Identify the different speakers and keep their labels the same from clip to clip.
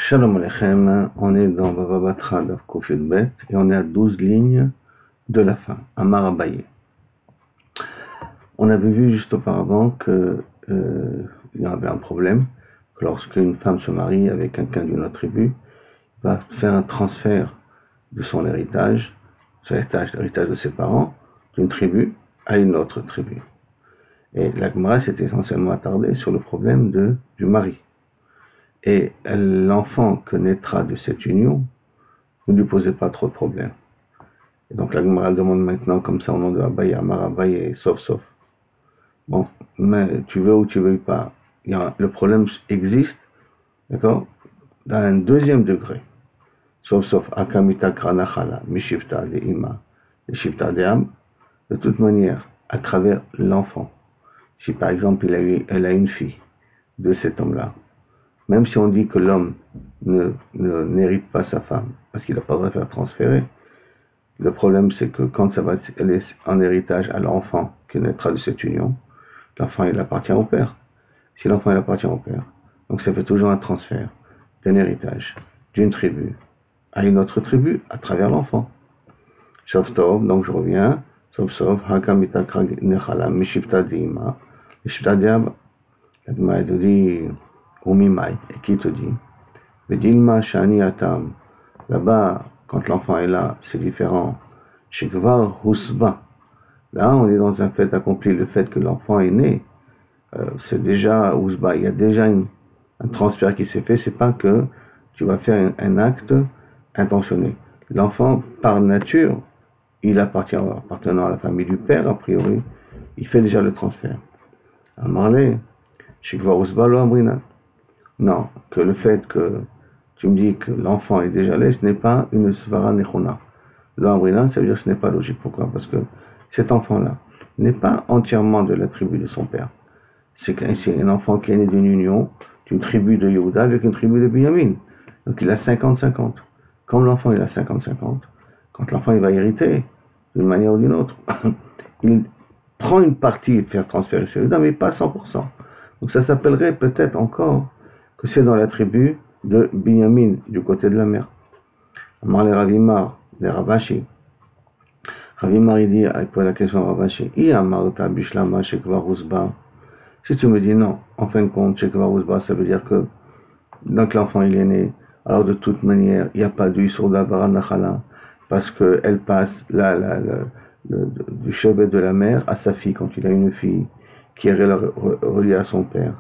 Speaker 1: Shalom Aleichem, on est dans Bava Batra Daf Kuf Yud Bet et on est à 12 lignes de la fin, Amar Abaye. On avait vu juste auparavant que il y avait un problème, que lorsqu'une femme se marie avec quelqu'un d'une autre tribu, il va faire un transfert de son héritage, l'héritage de ses parents, d'une tribu à une autre tribu. Et la Gemara s'est essentiellement attardée sur le problème du mari. Et l'enfant que naîtra de cette union ne lui posait pas trop de problèmes. Et donc la Gemara demande maintenant, comme ça, au nom de Abaye, Amar Abaye, sauf. Bon, mais tu veux ou tu veux pas, le problème existe, d'accord, dans un deuxième degré. Sauf, Akamita Kranachala, Mishifta de Ima, Mishifta de Am, de toute manière, à travers l'enfant. Si par exemple elle a une fille de cet homme-là, même si on dit que l'homme n'hérite pas sa femme, parce qu'il n'a pas le droit de faire transférer, le problème c'est que quand elle est en héritage à l'enfant qui naîtra de cette union, l'enfant il appartient au père. Si l'enfant il appartient au père, donc ça fait toujours un transfert d'un héritage d'une tribu à une autre tribu à travers l'enfant. Sauf, donc je reviens, sauf, Hakamita Nechala, Mishifta Dima, Mishifta Diab, la Gemara te dit, Umimai, et qui te dit, Vedilma Shani Atam, là-bas, quand l'enfant est là, c'est différent. Shekvar Husba, là on est dans un fait accompli, le fait que l'enfant est né, c'est déjà Husba, il y a déjà un transfert qui s'est fait, c'est pas que tu vas faire un acte intentionné. L'enfant, par nature, il appartenant à la famille du père, a priori, il fait déjà le transfert. Amarle, Shekvar Husba lo Amrina. Non, que le fait que tu me dis que l'enfant est déjà là, ce n'est pas une svara nechona. L'ambrina, ça veut dire que ce n'est pas logique. Pourquoi? Parce que cet enfant-là n'est pas entièrement de la tribu de son père. C'est un enfant qui est né d'une union, d'une tribu de Yehuda avec une tribu de Binyamin. Donc il a 50-50. Comme l'enfant il a 50-50, quand l'enfant il va hériter d'une manière ou d'une autre, il prend une partie et faire transférer chez Yehuda, mais pas 100%. Donc ça s'appellerait peut-être encore que c'est dans la tribu de Binyamin, du côté de la mère. Amar le Ravimar, le Ravashi. Ravimar, il dit, pour la question de Ravashi, si tu me dis non, en fin de compte, Shekvar Husba, ça veut dire que, donc l'enfant il est né, alors de toute manière, il n'y a pas du Yisroda Baranachala, parce qu'elle passe du chevet de la mère à sa fille, quand il a une fille, qui est reliée à son père.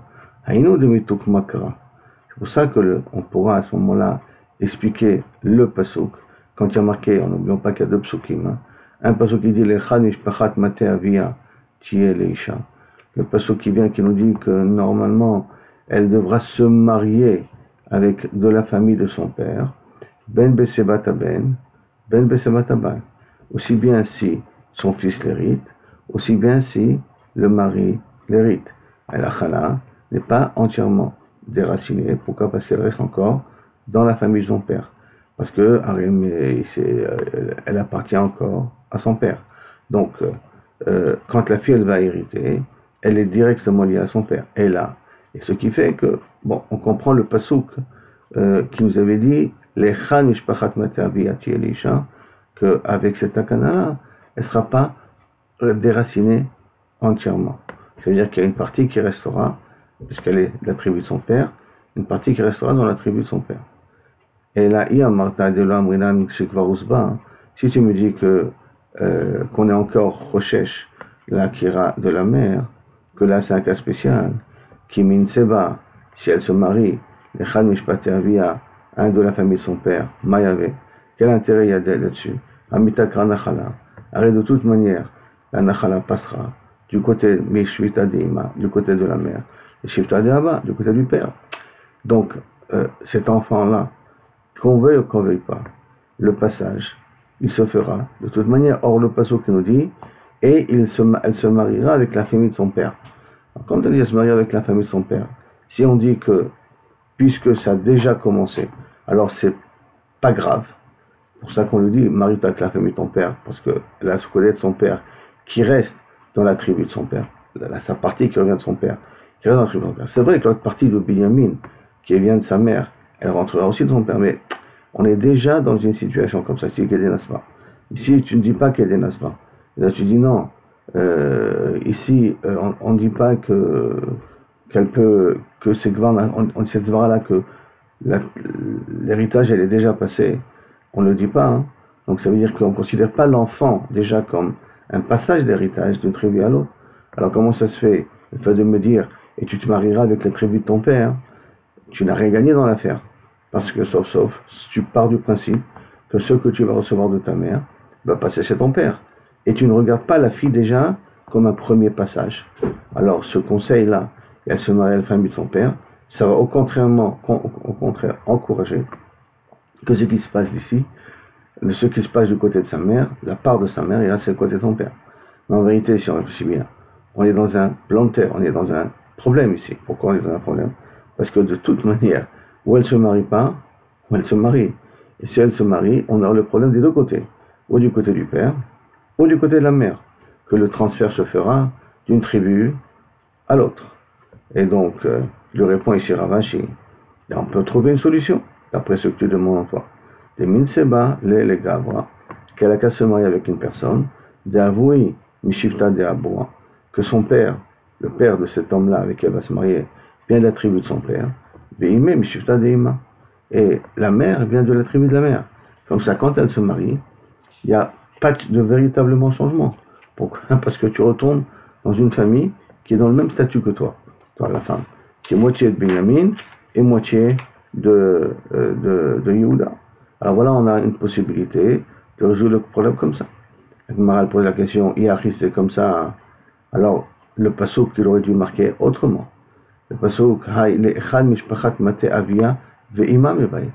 Speaker 1: Haïnou de Mituk Makra. C'est pour ça qu'on pourra à ce moment-là expliquer le pasuk. Quand il y a marqué, n'oublions pas qu'il y a deux pasukim. Un pasuk qui dit Lecha nishpachat mate avia tiye leisha. Le pasuk qui vient qui nous dit que normalement elle devra se marier avec de la famille de son père. Ben besebata ben besebata ban. Aussi bien si son fils l'hérite, aussi bien si le mari l'hérite. Et la chala n'est pas entièrement déracinée. Pourquoi? Parce qu'elle reste encore dans la famille de son père. Parce que elle appartient encore à son père. Donc, quand la fille elle va hériter, elle est directement liée à son père. Et là, et ce qui fait que, bon, on comprend le pasuk qui nous avait dit Lecha mishpachat matavi ati elisha, qu'avec cette takana-là, elle ne sera pas déracinée entièrement. C'est-à-dire qu'il y a une partie qui restera, puisqu'elle est de la tribu de son père, une partie qui restera dans la tribu de son père. Et là, si tu me dis que qu'on est encore recherche la kira de la mère, que là c'est un cas spécial, qui minseba, si elle se marie, l'echad mishpate avia, un de la famille de son père, mayave, quel intérêt il y a là-dessus? Amita kranachala, arrête de toute manière, la nachala passera du côté Mishvita Deima, du côté de la mère, et Shifta Deaba, du côté du père. Donc, cet enfant-là, qu'on veuille ou qu'on veuille pas, le passage, il se fera de toute manière. Or, le passage qui nous dit, et elle se mariera avec la famille de son père. Alors, quand on dit elle se mariera avec la famille de son père, si on dit que, puisque ça a déjà commencé, alors c'est pas grave. C'est pour ça qu'on lui dit, marie-toi avec la famille de ton père, parce qu'elle a ce collègue de son père qui reste dans la tribu de son père, sa partie qui revient de son père, qui reste dans la tribu de son père. C'est vrai que l'autre partie de Binyamin, qui vient de sa mère, elle rentrera aussi dans son père. Mais on est déjà dans une situation comme ça, si qu'elle est Nasba. Ici, tu ne dis pas qu'elle est Nasba. Là, tu dis non. Ici, on ne dit pas qu'elle peut, que cette Zvara-là, que l'héritage, elle est déjà passée. On ne le dit pas. Hein. Donc ça veut dire qu'on ne considère pas l'enfant déjà comme un passage d'héritage d'une tribu à l'autre. Alors comment ça se fait? Le fait de me dire, et tu te marieras avec la tribu de ton père, tu n'as rien gagné dans l'affaire. Parce que sauf, tu pars du principe que ce que tu vas recevoir de ta mère va passer chez ton père. Et tu ne regardes pas la fille déjà comme un premier passage. Alors ce conseil-là, elle se marie à la famille de son père, ça va au contraire encourager que ce qui se passe ici, ce qui se passe du côté de sa mère, la part de sa mère, et là c'est le côté de son père. Mais en vérité, si on réfléchit bien, on est dans un plan de terre, on est dans un problème ici. Pourquoi on est dans un problème? Parce que de toute manière, ou elle ne se marie pas, ou elle se marie. Et si elle se marie, on aura le problème des deux côtés. Ou du côté du père, ou du côté de la mère. Que le transfert se fera d'une tribu à l'autre. Et donc, je réponds ici Ravashi. On peut trouver une solution, d'après ce que tu demandes en toi. Des minseba, les gavra, qu'elle a qu'à se marier avec une personne, d'avouer mishifta de aboua, que son père, le père de cet homme-là avec qui elle va se marier, vient de la tribu de son père, veime mishifta de ima, et la mère vient de la tribu de la mère. Comme ça, quand elle se marie, il n'y a pas de véritablement changement. Pourquoi? Parce que tu retournes dans une famille qui est dans le même statut que toi, la femme, qui est moitié de Benjamin et moitié de Yehuda. Alors voilà, on a une possibilité de résoudre le problème comme ça. Maral pose la question, Iachi c'est comme ça, alors le passouk qu'il aurait dû marquer autrement. Le passouk, Hay le echad mishpachat mate avia ve'ima mevay.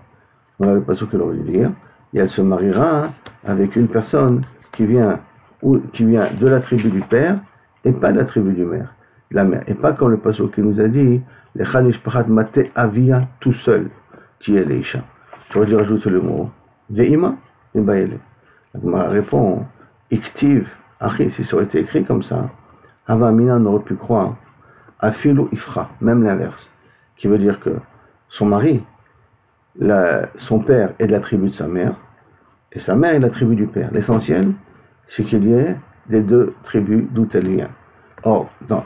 Speaker 1: Voilà le passouk qu'il aurait dû dire, et elle se mariera avec une personne qui vient de la tribu du père et pas de la tribu du mère, la mère. Et pas comme le passouk qui nous a dit, l'echad mishpachat mate avia tout seul, qui est l'Isha. Tu aurais dû rajouter le mot ve'ima mevay. Ma répond, Iktiv, Achi, si ça aurait été écrit comme ça, Avamina n'aurait pu croire, Afilu Ifra, même l'inverse, qui veut dire que son mari, son père est de la tribu de sa mère, et sa mère est de la tribu du père. L'essentiel, c'est qu'il y ait des deux tribus d'où elle vient. Or, dans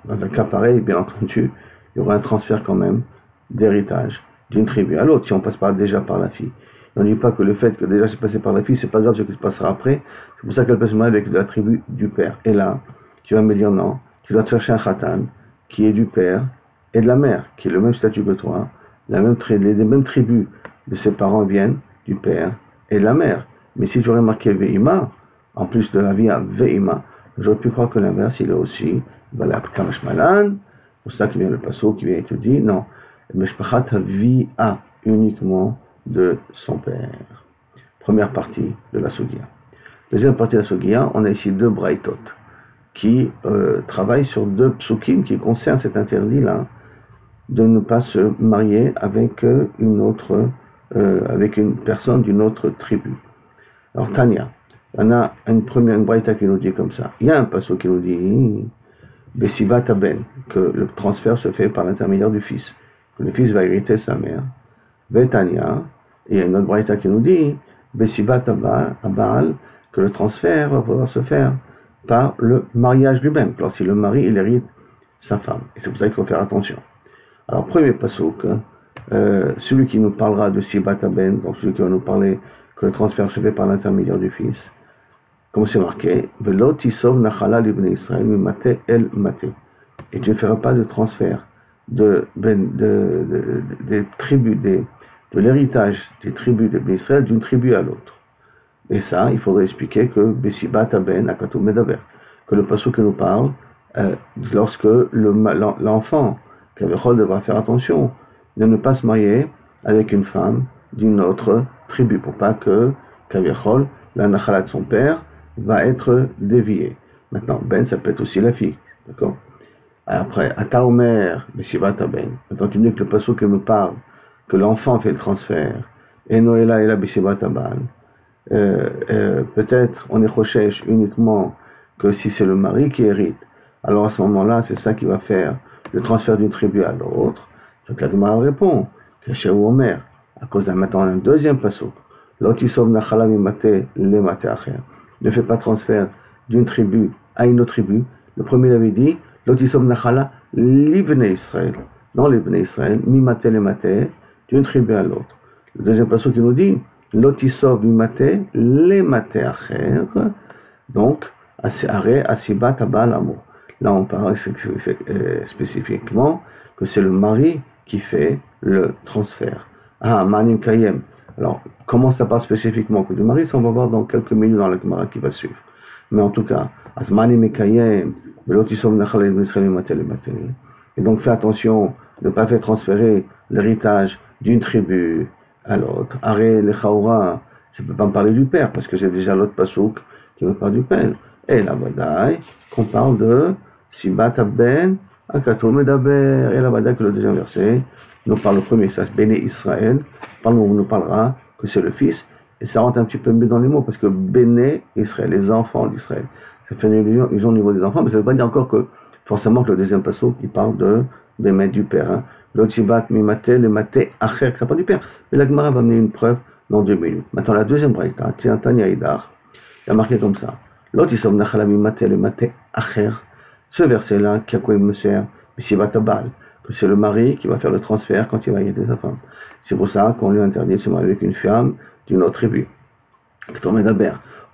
Speaker 1: un cas pareil, bien entendu, il y aura un transfert quand même d'héritage d'une tribu à l'autre, si on passe déjà par la fille. On ne dit pas que le fait que déjà c'est passé par la fille, c'est pas grave ce qui se passera après. C'est pour ça qu'elle peut se marier avec la tribu du père. Et là, tu vas me dire non, tu dois te chercher un khatan qui est du père et de la mère, qui est le même statut que toi. Les mêmes tribus de ses parents viennent du père et de la mère. Mais si j'aurais marqué Ve'ima, en plus de la vie à Ve'ima, j'aurais pu croire que l'inverse, il est aussi Kamashmalan. C'est pour ça qu'il vient le passo qui vient et te dit non, Meshpachat Vi'a uniquement de son père. Première partie de la Sugia. Deuxième partie de la Sugia, on a ici deux braïtot qui travaillent sur deux psukim qui concernent cet interdit-là de ne pas se marier avec avec une personne d'une autre tribu. Alors Tania, on a une braïta qui nous dit comme ça. Il y a un passo qui nous dit Besivat Aben, que le transfert se fait par l'intermédiaire du fils, que le fils va hériter sa mère. Vetania, et il y a une autre braïta qui nous dit Besivat Abal, que le transfert va pouvoir se faire par le mariage lui-même, alors si le mari il hérite sa femme. Et c'est pour ça qu'il faut faire attention. Alors premier passouk, celui qui nous parlera de Sibat Aben, donc celui qui va nous parler que le transfert se fait par l'intermédiaire du fils, comme c'est marqué, Velo tisov nachala libne Israël mimate el mate. Et tu ne feras pas de transfert des tribus, de l'héritage des tribus d'Israël d'une tribu à l'autre. Et ça, il faudrait expliquer que Besibat Aben Akatou Medaber, que le passage qui nous parle, lorsque l'enfant, Kavechol devra faire attention de ne pas se marier avec une femme d'une autre tribu, pour pas que Kavechol, la nachala de son père, va être déviée. Maintenant, Ben, ça peut être aussi la fille, d'accord? Après, Ata Omer, Besibat Aben, maintenant tu dis que le passage qui nous parle, que l'enfant fait le transfert, et Noéla et la Besibat Aban, peut-être on est recherche uniquement que si c'est le mari qui hérite, alors à ce moment-là, c'est ça qui va faire le transfert d'une tribu à l'autre. Donc la Gemara répond, Keshehu Omer, à cause d'un maintenant un deuxième pasuk. Lotisov Nachala Mimate Lemate Acher. Ne fais pas transfert d'une tribu à une autre tribu. Le premier avait dit Lotisov Nachala Livne Israël. Non, Livne Israël, Mimate Lemate, d'une tribu à l'autre. Le deuxième pasuk qui nous dit Lotisov Mimate Lemate Acher. Donc, Are Asibat Abal Amour. Là, on parle spécifiquement que c'est le mari qui fait le transfert. Ah, Manim Kayem. Alors, comment ça parle spécifiquement que du mari, ça on va voir dans quelques minutes dans la Gemara qui va suivre. Mais en tout cas, Manim Kayem, et donc fais attention de ne pas faire transférer l'héritage d'une tribu à l'autre. Are le Chaoura, je ne peux pas me parler du père, parce que j'ai déjà l'autre pasouk qui me parle du père. Et la badaï, qu'on parle de Sibat Ben, Akato Medaber, et la badaï que le deuxième verset nous parle le premier message, Béné Israël, nous parlera que c'est le fils, et ça rentre un petit peu mieux dans les mots, parce que Béné Israël, les enfants d'Israël, ça fait une illusion au niveau des enfants, mais ça ne veut pas dire encore que, forcément, que le deuxième passage, il parle de Bémet du père, hein. L'Otibat Mimate, le Mate Acher, ça parle du père. Mais la Gemara va amener une preuve dans 2 minutes. Maintenant, la deuxième braïta, tiens, Tanya Idar, il a marqué comme ça. L'Otisom Nachala Mimate, le Mate Acher, ce verset-là, qui a quoi il me sert? Misibat Abal, que c'est le mari qui va faire le transfert quand il va aider sa femme. C'est pour ça qu'on lui interdit de se marier avec une femme d'une autre tribu.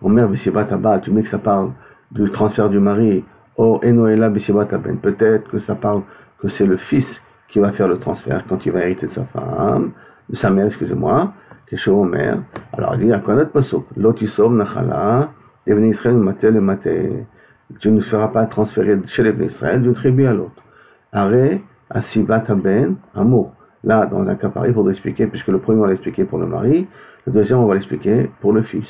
Speaker 1: Omer Bisibat Abal, tu mets que ça parle du transfert du mari. Oh, Enoela Bisibat Aben, peut-être que ça parle que c'est le fils qui va faire le transfert quand il va hériter de sa femme, de sa mère, excusez-moi, Keshehu Omer. Alors il dit, à quoi notre pasuk? Lotisom Nachala, les Israël Maté le Maté. Tu ne feras pas transférer chez les Israël d'une tribu à l'autre. Are Asibat Ben, amour. Là, dans un cas pareil, il faudrait expliquer, puisque le premier on va l'expliquer pour le mari, le deuxième on va l'expliquer pour le fils.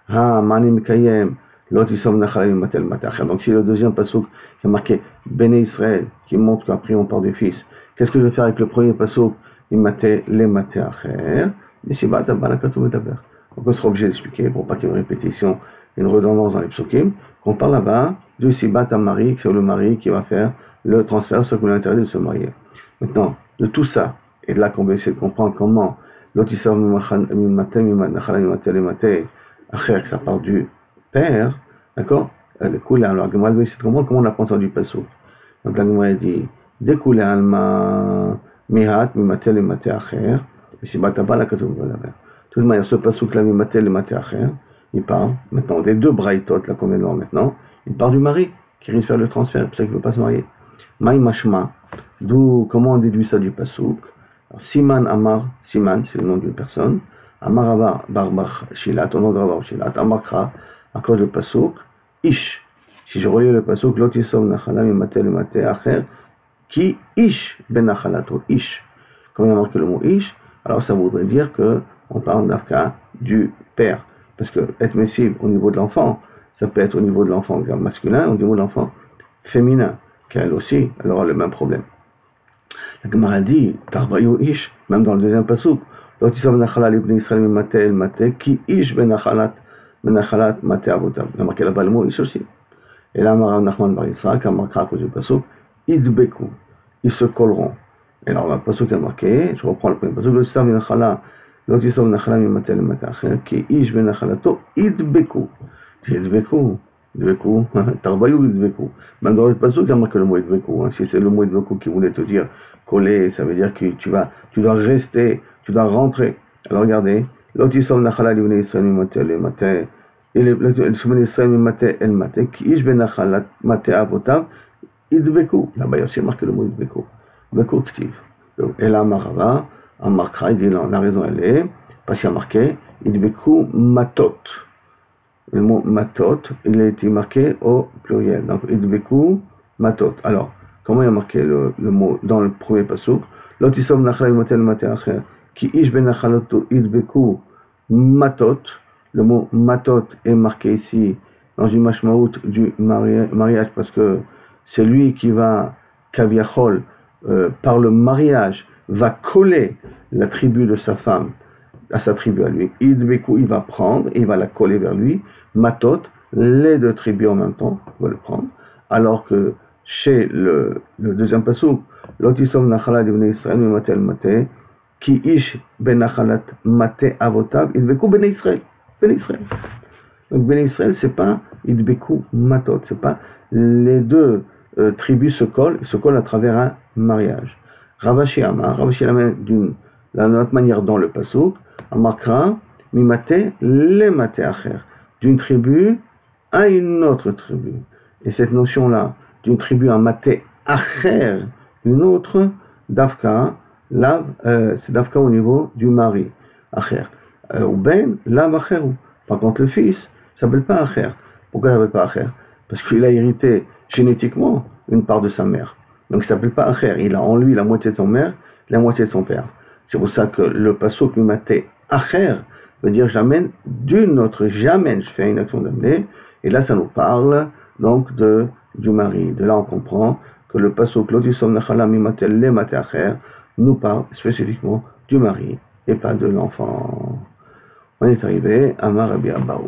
Speaker 1: Ha, Manim Kayem, Lotisom Nachalim Matel Matachar. Donc si le deuxième pasuk qui a marqué Béné Israël, qui montre qu'après on parle du fils, qu'est-ce que je vais faire avec le premier pasuk? Imate le Mateacher, mais si bata balakatu medaber. Donc on sera obligé d'expliquer, pour pas qu'il y ait une répétition, une redondance dans les psukim, qu'on parle là-bas du Sibat à mari, c'est le mari qui va faire le transfert, ce qu'on a interdit de se marier. Maintenant, de tout ça, et de là qu'on va essayer de comprendre comment l'Otisav ça part du père, d'accord? Le coulé, alors, la Gemara essayer de comprendre comment on apprend ça du Passou. Donc la Gemara dit, découlé alma mihat mimatel et maté acher, et si bataba la katou va la faire. De toute manière, ce Passou que la mimatel et maté acher, il parle maintenant des 2 braïtot là qu'on vient de voir maintenant, il parle du mari qui risque de faire le transfert, c'est pour ça qu'il ne veut pas se marier. Maï mashma, d'où, comment on déduit ça du Passouk? Siman Amar, Siman, c'est le nom d'une personne. Amar Avar Barbach Shilat, au nom de Ravar Shilat. Amakra, à cause du Passouk. Ish, si je relis le Passouk, Lotisom Nachalam Imatel Mate Acher, qui Ish Ben Nachalato, Ish. Comme il y a marqué le mot Ish, alors ça voudrait dire que on parle d'Afka du père. Parce que être messible au niveau de l'enfant, ça peut être au niveau de l'enfant masculin, au niveau de l'enfant féminin, qu'elle aussi, elle aura le même problème. La Gemara dit, Tarbayo Ish, même dans le deuxième pasuk, Lotisav Nachala Libni Israël Mate El Mate, qui Ish Ben Nachalat Mate Avotam. Il a marqué là-bas le mot Ish aussi. Et là, Marav Nachman Bar Yitzhak a marqué à cause du pasuk, Idbeku, ils se colleront. Et alors, le pasuk a marqué, je reprends le premier pasuk, Lotisav Nachala, Lotisav Nachala Mate El Mate Acher, qui Ish Ben Nachalato, Idbeku. Idbeku. Idveku, Tarbayou Idveku. Même dans le passage, il y a marqué le mot Idveku. Si c'est le mot Idveku qui voulait te dire coller, ça veut dire que tu dois rester, tu dois rentrer. Alors regardez, Lotisom Nachala Livne Israël Mate El Mate, et le Soumen Israël Mate El Mate, qui Ish Ben Nachalat Mate Avotav, Idveku. Là-bas, il y a aussi marqué le mot Idveku. Idveku Ktiv. Et là, Marava, en marquera, il dit non, la raison elle est, parce qu'il y a marqué Idveku Matot. Le mot matot, il a été marqué au pluriel. Donc, idbeku matot. Alors, comment il a marqué le mot dans le premier pasuk? Lotisom nachal matel maté acher. Ki ish ben nachaloto idbeku matot. Le mot matot est marqué ici dans une mashmaout du mariage parce que c'est lui qui va, kaviachol, par le mariage, va coller la tribu de sa femme à sa tribu à lui. Idbeku, il va prendre, il va la coller vers lui. Matot, les 2 tribus en même temps, il va le prendre. Alors que chez le deuxième pasuk, Lotisom Nachala Divne Israël Mimatel Mate, Ki ish ben achalat mate avotav, idbeku ben Israël. Ben Israël. Donc ben Israël, c'est pas idbeku matot, c'est pas les deux tribus se collent à travers un mariage. Ravashi Amar, Ravashi l'amène d'une autre manière dans le pasuk, Amakra, mimate le mate acher, d'une tribu à une autre tribu. Et cette notion-là, d'une tribu à mate acher, une autre, dafka, c'est dafka au niveau du mari, acher. Ou ben, lav acheru. Par contre, le fils s'appelle pas acher. Pourquoi il s'appelle pas acher? Parce qu'il a hérité génétiquement une part de sa mère. Donc il s'appelle pas acher. Il a en lui la moitié de son mère, la moitié de son père. C'est pour ça que le pasuk mimate acher veut dire j'amène d'une autre, j'amène, je fais une action d'amener. Et là, ça nous parle donc du mari. De là, on comprend que le pasuk lotisom nachala mimate le mate acher nous parle spécifiquement du mari et pas de l'enfant. On est arrivé à Rabbi Abahu.